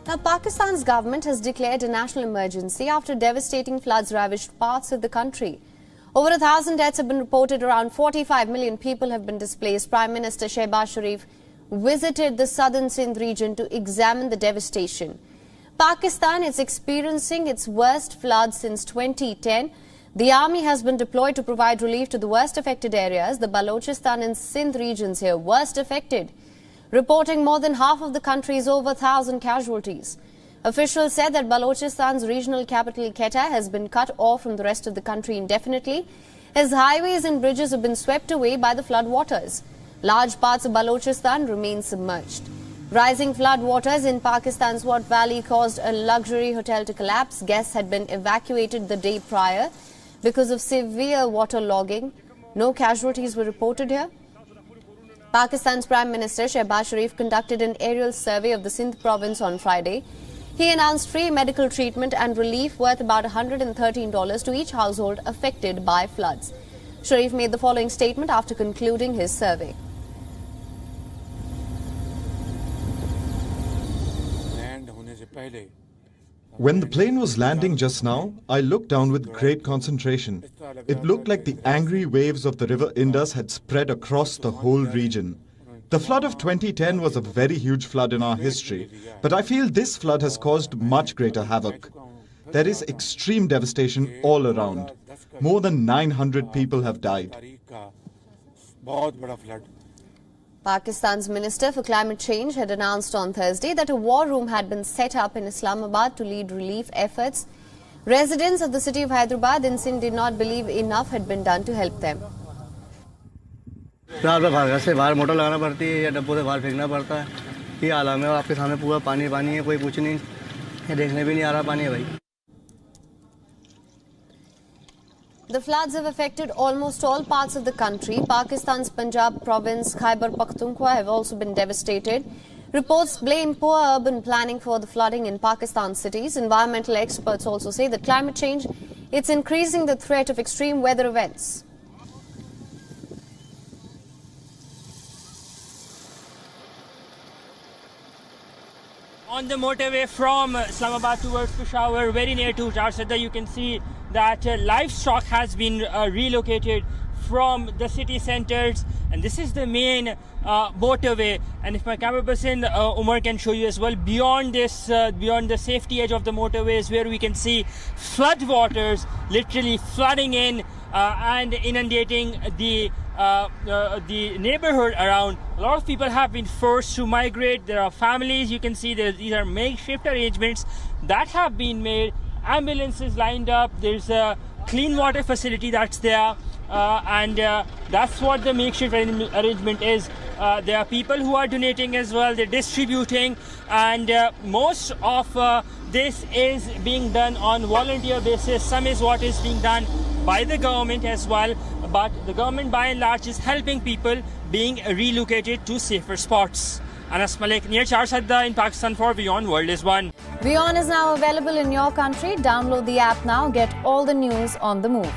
Now, Pakistan's government has declared a national emergency after devastating floods ravaged parts of the country. Over 1,000 deaths have been reported. Around 45 million people have been displaced. Prime Minister Shehbaz Sharif visited the southern Sindh region to examine the devastation. Pakistan is experiencing its worst floods since 2010. The army has been deployed to provide relief to the worst affected areas. The Balochistan and Sindh regions here worst affected, reporting more than half of the country's over 1,000 casualties. Officials said that Balochistan's regional capital Quetta has been cut off from the rest of the country indefinitely, as highways and bridges have been swept away by the flood waters. Large parts of Balochistan remain submerged. Rising flood waters in Pakistan's Swat Valley caused a luxury hotel to collapse. Guests had been evacuated the day prior because of severe waterlogging. No casualties were reported here. Pakistan's Prime Minister Shehbaz Sharif conducted an aerial survey of the Sindh province on Friday. He announced free medical treatment and relief worth about $113 to each household affected by floods. Sharif made the following statement after concluding his survey. When the plane was landing just now, I looked down with great concentration. It looked like the angry waves of the river Indus had spread across the whole region. The flood of 2010 was a very huge flood in our history, but I feel this flood has caused much greater havoc. There is extreme devastation all around. More than 900 people have died. Pakistan's Minister for Climate Change had announced on Thursday that a war room had been set up in Islamabad to lead relief efforts. Residents of the city of Hyderabad in Sindh did not believe enough had been done to help them. घर से बाहर motor लगाना पड़ती है या डब्बों से बाहर फेंकना पड़ता है। ये आलम है, आपके सामने पूरा पानी पानी है, कोई कुछ नहीं, ये देखने भी नहीं आ रहा पानी है भाई। The floods have affected almost all parts of the country. Pakistan's Punjab province, Khyber Pakhtunkhwa have also been devastated. Reports blame poor urban planning for the flooding in Pakistan's cities. Environmental experts also say that climate change, it's increasing the threat of extreme weather events. On the motorway from Islamabad towards Peshawar, very near to Charsadda, you can see that livestock has been relocated from the city centers, and this is the main motorway. And if my camera person Umar can show you as well, beyond this, beyond the safety edge of the motorway is where we can see flood waters literally flooding in and inundating the neighborhood around. A lot of people have been forced to migrate. There are families, you can see these are makeshift arrangements that have been made. Ambulances lined up, there's a clean water facility that's there, and that's what the makeshift arrangement is. There are people who are donating as well, they're distributing, and most of this is being done on volunteer basis. Some is what is being done by the government as well, but the government by and large is helping people being relocated to safer spots. Anas Malik near Charsadda in Pakistan for Beyond World is One. Beyond is now available in your country. Download the app now. Get all the news on the move.